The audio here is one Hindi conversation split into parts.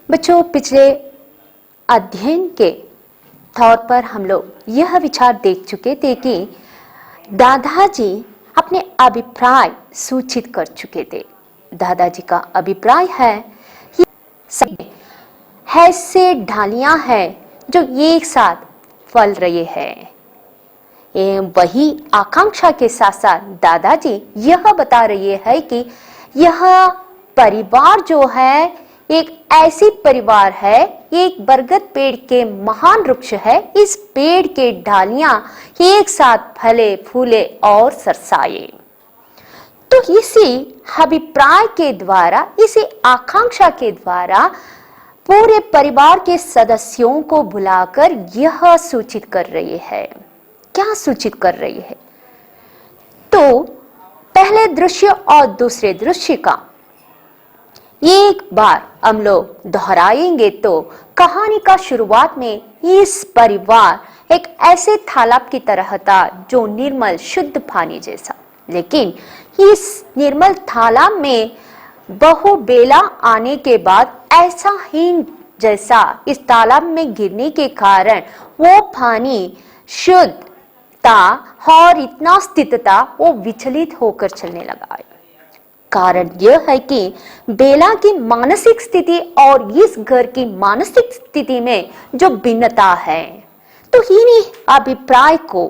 बच्चों, पिछले अध्ययन के तौर पर हम लोग यह विचार देख चुके थे कि दादाजी अपने अभिप्राय सूचित कर चुके थे। दादाजी का अभिप्राय है कि सब ऐसे ढालियां हैं जो एक साथ फल रहे हैं। वही आकांक्षा के साथ साथ दादाजी यह बता रहे हैं कि यह परिवार जो है एक ऐसी परिवार है, एक बरगद पेड़ के महान वृक्ष है। इस पेड़ के डालियां एक साथ फले फूले और सरसाए। तो इसी अभिप्राय के द्वारा, इसी आकांक्षा के द्वारा पूरे परिवार के सदस्यों को बुलाकर यह सूचित कर रही है। क्या सूचित कर रही है? तो पहले दृश्य और दूसरे दृश्य का एक बार हम लोग दोहराएंगे तो कहानी का शुरुआत में इस परिवार एक ऐसे तालाब की तरह था जो निर्मल शुद्ध पानी जैसा, लेकिन इस निर्मल तालाब में बहुबेला आने के बाद ऐसा हीन जैसा इस तालाब में गिरने के कारण वो पानी शुद्ध था और इतना स्थित था वो विचलित होकर चलने लगा। कारण यह है कि बेला की मानसिक स्थिति और इस घर की मानसिक स्थिति में जो भिन्नता है। तो इन्हीं अभिप्राय को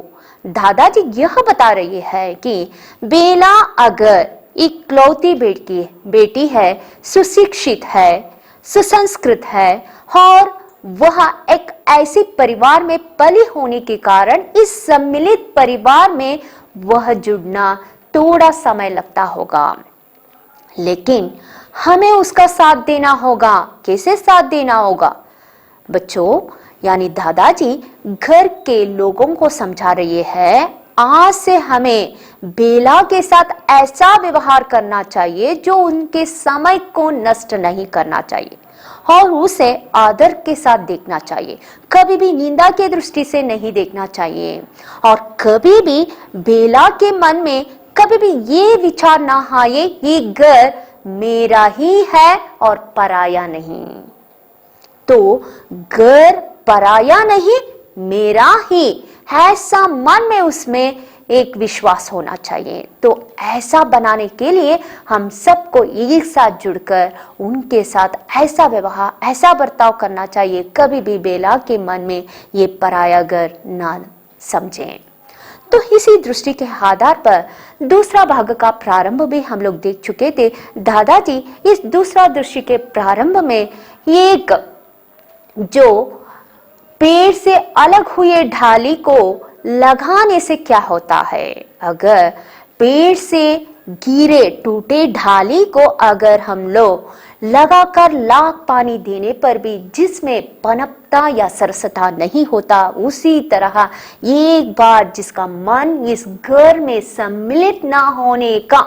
दादाजी यह बता रही है कि बेला अगर इकलौती बेटी है, सुशिक्षित है, सुसंस्कृत है और वह एक ऐसे परिवार में पली होने के कारण इस सम्मिलित परिवार में वह जुड़ना थोड़ा समय लगता होगा, लेकिन हमें उसका साथ देना होगा। कैसे साथ देना होगा? बच्चों, यानी दादाजी घर के लोगों को समझा रही है, आज से हमें बेला के साथ ऐसा व्यवहार करना चाहिए जो उनके समय को नष्ट नहीं करना चाहिए और उसे आदर के साथ देखना चाहिए। कभी भी निंदा के दृष्टि से नहीं देखना चाहिए और कभी भी बेला के मन में कभी भी ये विचार ना आए ये घर मेरा ही है और पराया नहीं। तो घर पराया नहीं, मेरा ही, ऐसा मन में उसमें एक विश्वास होना चाहिए। तो ऐसा बनाने के लिए हम सबको एक साथ जुड़कर उनके साथ ऐसा व्यवहार, ऐसा बर्ताव करना चाहिए, कभी भी बेला के मन में ये पराया घर ना समझें। तो इसी दृष्टि के आधार पर दूसरा भाग का प्रारंभ भी हम लोग देख चुके थे। दादाजी इस दूसरा दृश्य के प्रारंभ में एक जो पेड़ से अलग हुए ढाली को लगाने से क्या होता है, अगर पेड़ से गिरे टूटे ढाली को अगर हम लोग लगाकर लाख पानी देने पर भी जिसमें पनपता या सरसता नहीं होता, उसी तरह एक बार जिसका मन इस घर में सम्मिलित ना होने का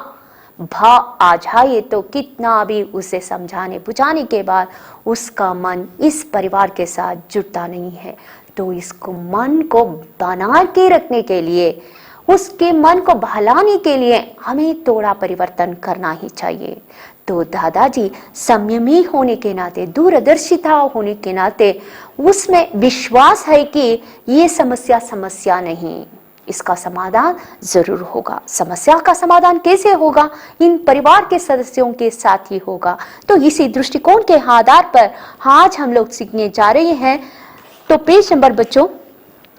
भाव आ जाए तो कितना भी उसे समझाने बुझाने के बाद उसका मन इस परिवार के साथ जुड़ता नहीं है। तो इसको मन को बना के रखने के लिए, उसके मन को बहलाने के लिए हमें थोड़ा परिवर्तन करना ही चाहिए। तो दादाजी संयमी होने के नाते, दूरदर्शिता होने के नाते उसमें विश्वास है कि ये समस्या नहीं, इसका समाधान जरूर होगा। समस्या का समाधान कैसे होगा? इन परिवार के सदस्यों के साथ ही होगा। तो इसी दृष्टिकोण के आधार पर आज हम लोग सीखने जा रहे हैं। तो पेज नंबर बच्चों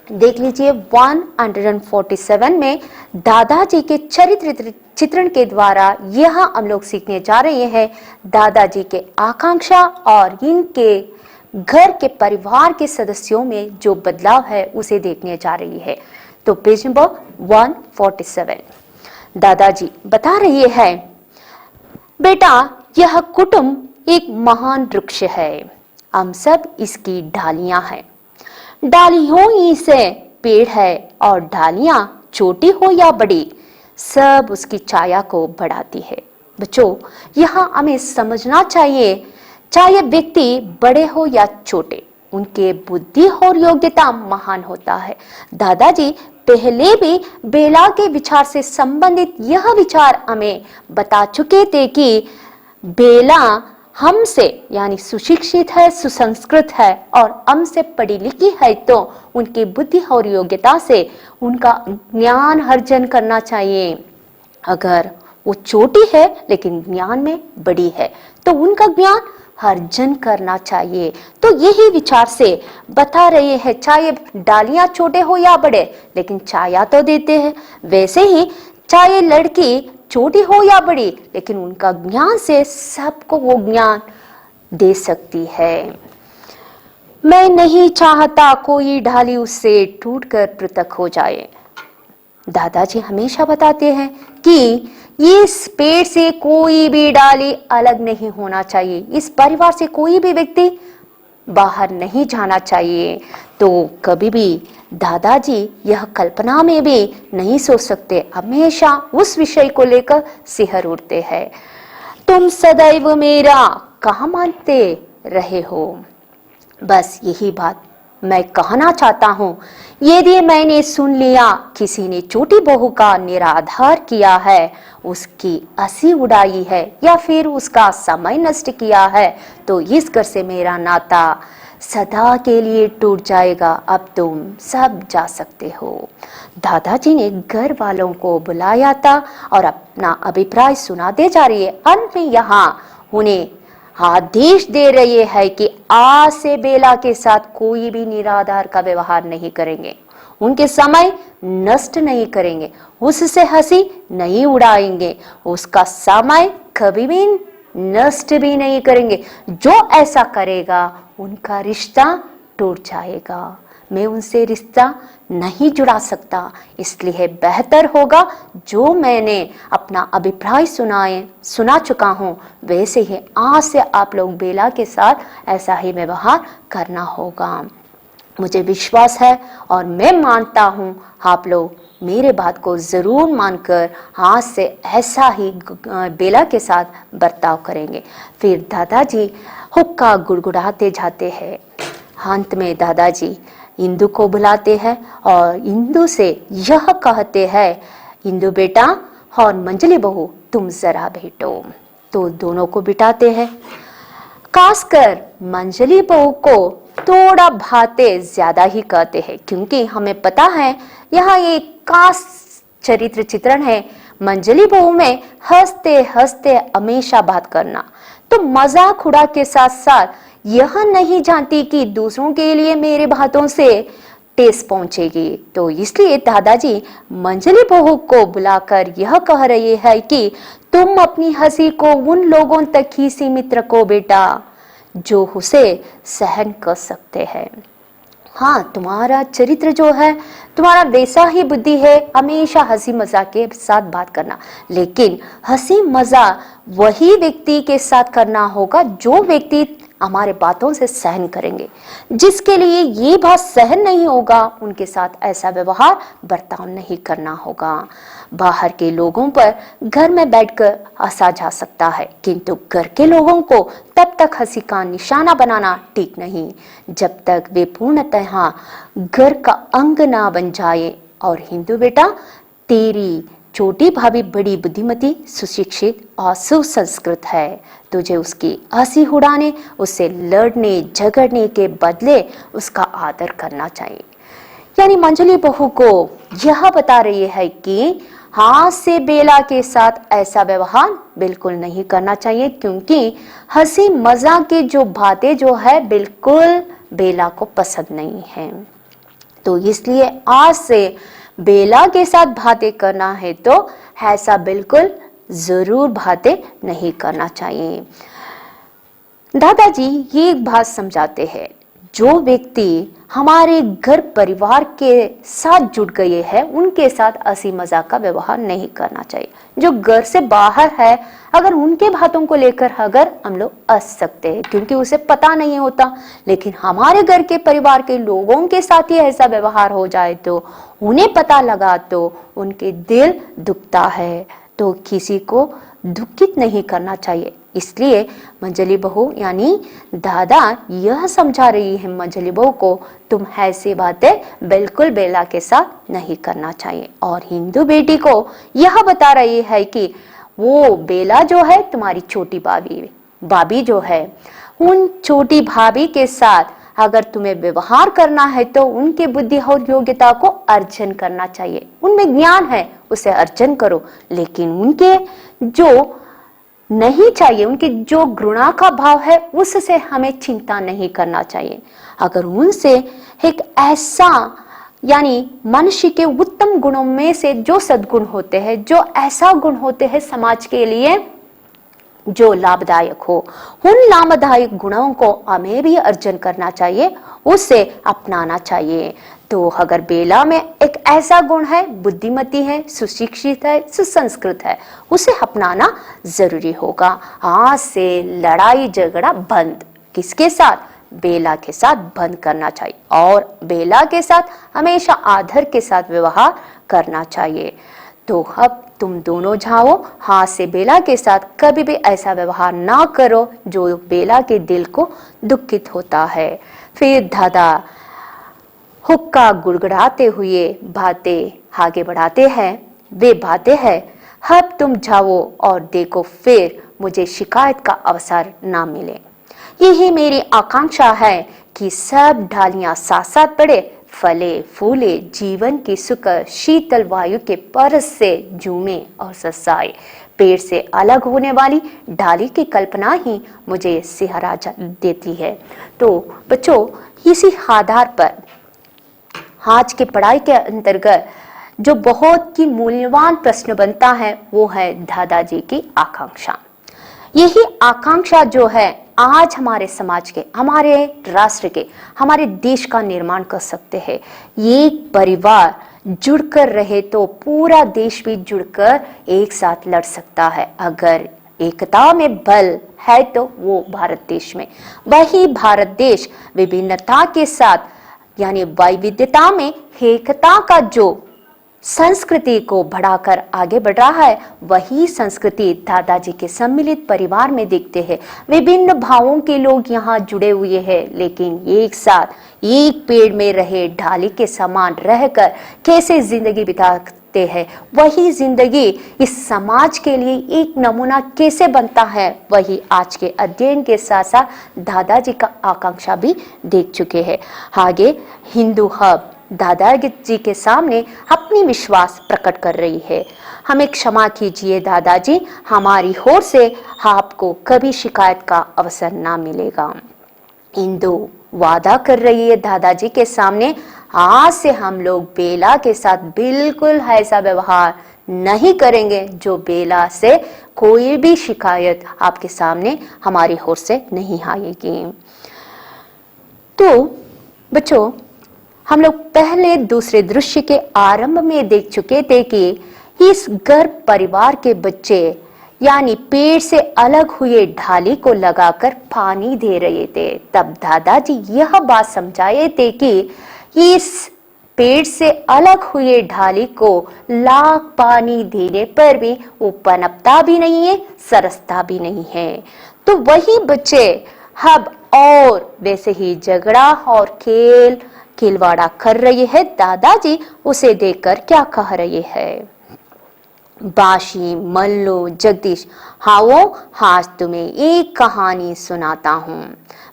देख लीजिए 147 में दादाजी के चरित्र चित्रण के द्वारा यह हम लोग सीखने जा रहे हैं दादाजी के आकांक्षा और इनके घर के परिवार के सदस्यों में जो बदलाव है उसे देखने जा रही है। तो पेज नंबर 147 दादाजी बता रही है, बेटा यह कुटुंब एक महान वृक्ष है, हम सब इसकी डालियां हैं। डालियों ही से पेड़ है और डालियां छोटी हो या बड़ी सब उसकी छाया को बढ़ाती है। बच्चों, यहाँ हमें समझना चाहिए, चाहे व्यक्ति बड़े हो या छोटे, उनके बुद्धि और योग्यता महान होता है। दादाजी पहले भी बेला के विचार से संबंधित यह विचार हमें बता चुके थे कि बेला हमसे यानी सुशिक्षित है, सुसंस्कृत है और हमसे पढ़ी लिखी है तो उनकी बुद्धि और योग्यता से उनका ज्ञान अर्जन करना चाहिए। अगर वो छोटी है लेकिन ज्ञान में बड़ी है तो उनका ज्ञान अर्जन करना चाहिए। तो यही विचार से बता रहे हैं, चाहे डालियां छोटे हो या बड़े लेकिन छाया तो देते हैं। वैसे ही चाहे लड़की छोटी हो या बड़ी लेकिन उनका ज्ञान से सबको वो ज्ञान दे सकती है। मैं नहीं चाहता कोई डाली उससे टूटकर पृथक हो जाए। दादाजी हमेशा बताते हैं कि इस पेड़ से कोई भी डाली अलग नहीं होना चाहिए, इस परिवार से कोई भी व्यक्ति बाहर नहीं जाना चाहिए। तो कभी भी दादाजी यह कल्पना में भी नहीं सोच सकते, हमेशा उस विषय को लेकर सिहर उठते हैं। तुम सदैव मेरा कहाँ मानते रहे हो। बस यही बात मैं कहना चाहता हूँ। यदि मैंने सुन लिया किसी ने छोटी बहू का निराधार किया है, उसकी हंसी उड़ाई है या फिर उसका समय नष्ट किया है तो इस घर से मेरा नाता सदा के लिए टूट जाएगा। अब तुम सब जा सकते हो। दादाजी ने घर वालों को बुलाया था और अपना अभिप्राय सुनाते जा रही है। अंत में यहाँ उन्हें आदेश दे रहे हैं कि आज से बेला के साथ कोई भी निराधार का व्यवहार नहीं करेंगे, उनके समय नष्ट नहीं करेंगे, उससे हंसी नहीं उड़ाएंगे, उसका समय कभी भी नष्ट भी नहीं करेंगे। जो ऐसा करेगा उनका रिश्ता टूट जाएगा। मैं उनसे रिश्ता नहीं जुड़ा सकता, इसलिए बेहतर होगा जो मैंने अपना अभिप्राय सुना चुका हूँ वैसे ही आज से आप लोग बेला के साथ ऐसा ही व्यवहार करना होगा। मुझे विश्वास है और मैं मानता हूँ आप लोग मेरे बात को जरूर मानकर आज से ऐसा ही बेला के साथ बर्ताव करेंगे। फिर दादाजी हुक्का गुड़गुड़ाते जाते हैं। अंत में दादाजी इंदु को बुलाते हैं और इंदु से यह कहते हैं, इंदु बेटा और मंजली बहू तुम जरा बैठो। तो दोनों को बिठाते हैं। खासकर मंजली बहू को थोड़ा भाते ज्यादा ही कहते हैं क्योंकि हमें पता है यहाँ एक खास चरित्र चित्रण है। मंजली बहू में हंसते हंसते हमेशा बात करना, तो मजाक उड़ा के साथ साथ यह नहीं जानती कि दूसरों के लिए मेरे बातों से ठेस पहुंचेगी। तो इसलिए दादाजी मंजली बहू को बुलाकर यह कह रहे हैं कि तुम अपनी हंसी को उन लोगों तक ही सीमित रखो बेटा जो उसे सहन कर सकते हैं। हाँ, तुम्हारा चरित्र जो है, तुम्हारा वैसा ही बुद्धि है, हमेशा हंसी मजाक के साथ बात करना, लेकिन हंसी मजाक वही व्यक्ति के साथ करना होगा जो व्यक्ति हमारे बातों से सहन करेंगे। जिसके लिए ये बात सहन नहीं होगा उनके साथ ऐसा व्यवहार बर्ताव नहीं करना होगा। बाहर के लोगों पर घर में बैठकर हंसा जा सकता है किंतु घर के लोगों को तब तक हंसी का निशाना बनाना ठीक नहीं जब तक वे पूर्णतः घर का अंग ना बन जाए। और हिंदू बेटा, तेरी छोटी भाभी बड़ी बुद्धिमती, सुशिक्षित और सुसंस्कृत है। तुझे उसकी हंसी उड़ाने, उससे लड़ने झगड़ने के बदले उसका आदर करना चाहिए। यानी मंजली बहू को यह बता रही है कि हाथ से बेला के साथ ऐसा व्यवहार बिल्कुल नहीं करना चाहिए क्योंकि हंसी मजाक की जो बातें जो है बिल्कुल बेला को पसंद नहीं है। तो इसलिए आज से बेला के साथ बातें करना है तो ऐसा बिल्कुल जरूर बातें नहीं करना चाहिए। दादाजी ये एक बात समझाते हैं, जो व्यक्ति हमारे घर परिवार के साथ जुड़ गए हैं उनके साथ हंसी मजाक का व्यवहार नहीं करना चाहिए। जो घर से बाहर है अगर उनके बातों को लेकर अगर हम लोग हंस सकते हैं क्योंकि उसे पता नहीं होता, लेकिन हमारे घर के परिवार के लोगों के साथ ही ऐसा व्यवहार हो जाए तो उन्हें पता लगा तो उनके दिल दुखता है। तो किसी को दुखित नहीं करना चाहिए। इसलिए मंजली बहू यानी दादा यह समझा रही है मंजली बहू को, तुम ऐसी बातें बिल्कुल बेला के साथ नहीं करना चाहिए। और हिंदू बेटी को यह बता रही है कि वो बेला जो है तुम्हारी छोटी भाभी भाभी जो है, उन छोटी भाभी के साथ अगर तुम्हें व्यवहार करना है तो उनके बुद्धि और योग्यता को अर्जन करना चाहिए। उनमें ज्ञान है, उसे अर्जन करो, लेकिन उनके जो नहीं चाहिए, उनके जो घृणा का भाव है, उससे हमें चिंता नहीं करना चाहिए। अगर उनसे एक ऐसा, यानी मनुष्य के उत्तम गुणों में से जो सद्गुण होते हैं, जो ऐसा गुण होते हैं समाज के लिए जो लाभदायक हो, उन लाभदायक गुणों को हमें भी अर्जन करना चाहिए, उसे अपनाना चाहिए। तो अगर बेला में एक ऐसा गुण है, बुद्धिमती है, सुशिक्षित है, सुसंस्कृत है, उसे अपनाना जरूरी होगा। आज से लड़ाई झगड़ा बंद, किसके साथ? बेला के साथ बंद करना चाहिए, और बेला के साथ हमेशा आदर के साथ व्यवहार करना चाहिए। तो अब तुम दोनों जाओ, हाथ से बेला के साथ कभी भी ऐसा व्यवहार ना करो जो बेला के दिल को दुखित होता है। फिर दादा हुक्का गुड़गुड़ाते हुए बातें आगे बढ़ाते हैं। वे बातें हैं, अब तुम जाओ और देखो, फिर मुझे शिकायत का अवसर ना मिले। यही मेरी आकांक्षा है कि सब डालियां साथ साथ बढ़े, फले फूले, जीवन की सुख शीतल वायु के परस से झूमे और ससाए। पेड़ से अलग होने वाली डाली की कल्पना ही मुझे सिहरा देती है। तो बच्चों, इसी आधार पर आज की पढ़ाई के अंतर्गत जो बहुत ही मूल्यवान प्रश्न बनता है वो है दादाजी की आकांक्षा। यही आकांक्षा जो है आज हमारे समाज के, हमारे राष्ट्र के, हमारे देश का निर्माण कर सकते हैं। एक परिवार जुड़कर रहे तो पूरा देश भी जुड़कर एक साथ लड़ सकता है। अगर एकता में बल है तो वो भारत देश में, वही भारत देश विभिन्नता के साथ, यानी वैविध्यता में एकता का जो संस्कृति को बढ़ाकर आगे बढ़ रहा है, वही संस्कृति दादाजी के सम्मिलित परिवार में दिखते हैं। विभिन्न भावों के लोग यहाँ जुड़े हुए हैं, लेकिन एक साथ एक पेड़ में रहे डाली के समान रहकर कैसे जिंदगी बिताते हैं, वही जिंदगी इस समाज के लिए एक नमूना कैसे बनता है, वही आज के अध्ययन के साथ साथ दादाजी का आकांक्षा भी देख चुके हैं। आगे हिंदू हब दादाजी के सामने अपनी विश्वास प्रकट कर रही है। हमें क्षमा कीजिए दादाजी, हमारी ओर से आपको कभी शिकायत का अवसर ना मिलेगा। इंदु वादा कर रही है दादाजी के सामने, आज से हम लोग बेला के साथ बिल्कुल ऐसा व्यवहार नहीं करेंगे जो बेला से कोई भी शिकायत आपके सामने हमारी ओर से नहीं आएगी। तो बच्चों, हम लोग पहले दूसरे दृश्य के आरंभ में देख चुके थे कि इस गर्भ परिवार के बच्चे, यानी पेड़ से अलग हुए डाली को लगाकर पानी दे रहे थे। तब दादाजी यह बात समझाए थे कि इस पेड़ से अलग हुए डाली को लाख पानी देने पर भी वो पनपता भी नहीं है, सरसता भी नहीं है। तो वही बच्चे अब और वैसे ही झगड़ा और खिलवाड़ा कर रही है। दादाजी उसे देखकर क्या कह रही है? बाशी, मल्लू, जगदीश, हाओ आज तुम्हें एक कहानी सुनाता हूँ,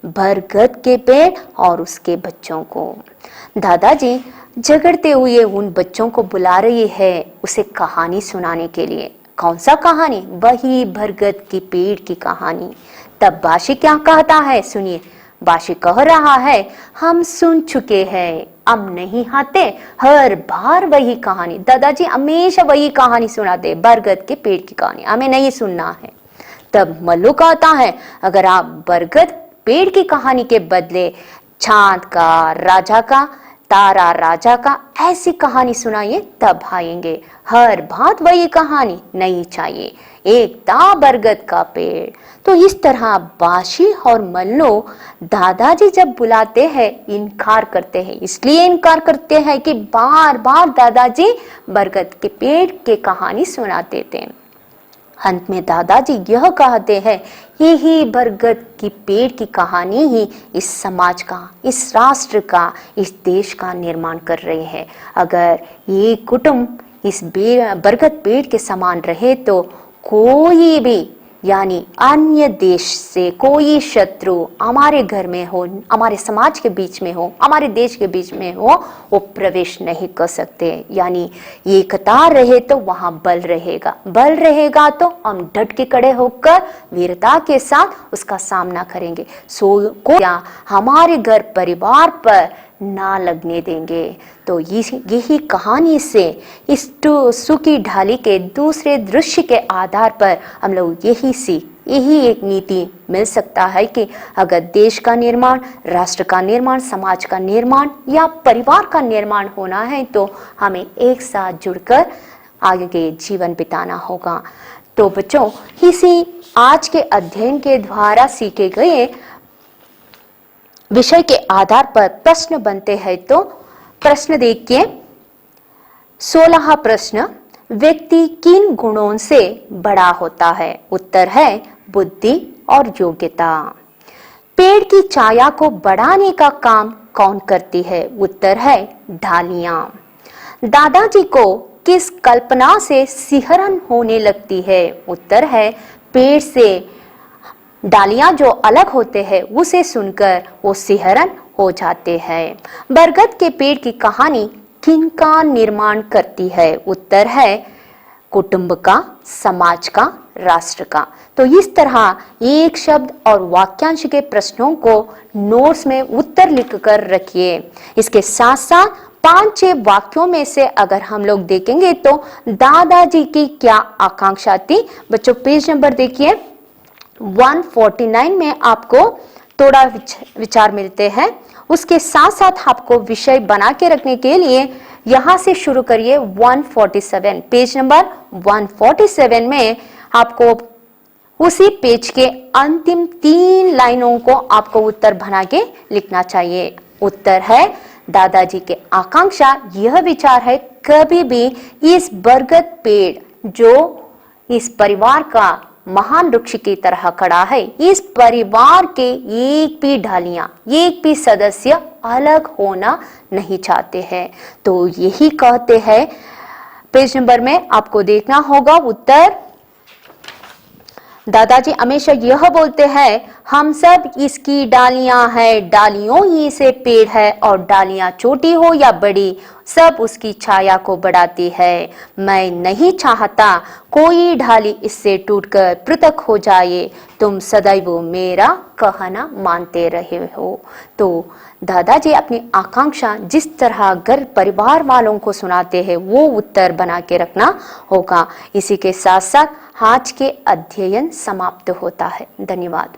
बरगद के पेड़ और उसके बच्चों को। दादाजी झगड़ते हुए उन बच्चों को बुला रही है उसे कहानी सुनाने के लिए। कौन सा कहानी? वही बरगद की पेड़ की कहानी। तब बाशी क्या कहता है, सुनिए। बाशी कह रहा है, हम सुन चुके हैं, अब नहीं आते, हर बार वही कहानी। दादाजी हमेशा वही कहानी सुनाते, बरगद के पेड़ की कहानी, हमें नहीं सुनना है। तब मल्लू कहता है, अगर आप बरगद पेड़ की कहानी के बदले चांद का, राजा का, तारा राजा का ऐसी कहानी सुनाइए तब आएंगे। हर बात वही कहानी नहीं चाहिए, एक था बरगद का पेड़। तो इस तरह बाशी और मल्लू दादाजी जब बुलाते हैं इनकार करते हैं। इसलिए इनकार करते हैं कि बार बार दादाजी बरगद के पेड़ के कहानी सुनाते थे। अंत में दादाजी यह कहते हैं, यही बरगद की पेड़ की कहानी ही इस समाज का, इस राष्ट्र का, इस देश का निर्माण कर रहे हैं। अगर ये कुटुंब इस बरगद पेड़ के समान रहे तो कोई भी यानी अन्य देश से कोई शत्रु हमारे घर में हो, हमारे समाज के बीच में हो, हमारे देश के बीच में हो, वो प्रवेश नहीं कर सकते। यानी एकता रहे तो वहां बल रहेगा, बल रहेगा तो हम डट के खड़े होकर वीरता के साथ उसका सामना करेंगे। को हमारे घर परिवार पर ना लगने देंगे। तो यही कहानी से इस सुकी ढाली के दूसरे दृश्य के आधार पर हम लोग यही एक नीति मिल सकता है कि अगर देश का निर्माण, राष्ट्र का निर्माण, समाज का निर्माण या परिवार का निर्माण होना है तो हमें एक साथ जुड़कर आगे जीवन बिताना होगा। तो बच्चों, इसी आज के अध्ययन के द्वारा सीखे गए विषय के आधार पर प्रश्न बनते हैं। तो प्रश्न देखिए, 16 प्रश्न, व्यक्ति किन गुणों से बड़ा होता है? उत्तर है बुद्धि और योग्यता। पेड़ की छाया को बढ़ाने का काम कौन करती है? उत्तर है डालियां। दादाजी को किस कल्पना से सिहरन होने लगती है? उत्तर है पेड़ से डालियां जो अलग होते हैं उसे सुनकर वो सिहरन हो जाते हैं। बरगद के पेड़ की कहानी किनका निर्माण करती है? उत्तर है कुटुंब का, समाज का, राष्ट्र का। तो इस तरह एक शब्द और वाक्यांश के प्रश्नों को नोट्स में उत्तर लिखकर रखिए। इसके साथ साथ 5-6 वाक्यों में से अगर हम लोग देखेंगे तो दादाजी की क्या आकांक्षा थी? बच्चों पेज नंबर देखिए 149 में आपको थोड़ा विचार मिलते हैं। उसके साथ साथ आपको विषय बना के रखने के लिए यहां से शुरू करिए 147, पेज नंबर 147 में आपको उसी पेज के अंतिम 3 लाइनों को आपको उत्तर बना के लिखना चाहिए। उत्तर है दादाजी के आकांक्षा यह विचार है, कभी भी इस बरगद पेड़ जो इस परिवार का महान वृक्ष की तरह खड़ा है, इस परिवार के एक भी ढालियां, एक भी सदस्य अलग होना नहीं चाहते हैं। तो यही कहते हैं, पेज नंबर में आपको देखना होगा उत्तर। दादाजी हमेशा यह बोलते हैं, हम सब इसकी डालियां हैं, डालियों ही से पेड़ है और डालियां छोटी हो या बड़ी सब उसकी छाया को बढ़ाती है। मैं नहीं चाहता कोई डाली इससे टूटकर पृथक हो जाए, तुम सदैव मेरा कहना मानते रहे हो। तो दादाजी अपनी आकांक्षा जिस तरह घर परिवार वालों को सुनाते हैं वो उत्तर बना के रखना होगा। इसी के साथ साथ आज के अध्ययन समाप्त होता है। धन्यवाद।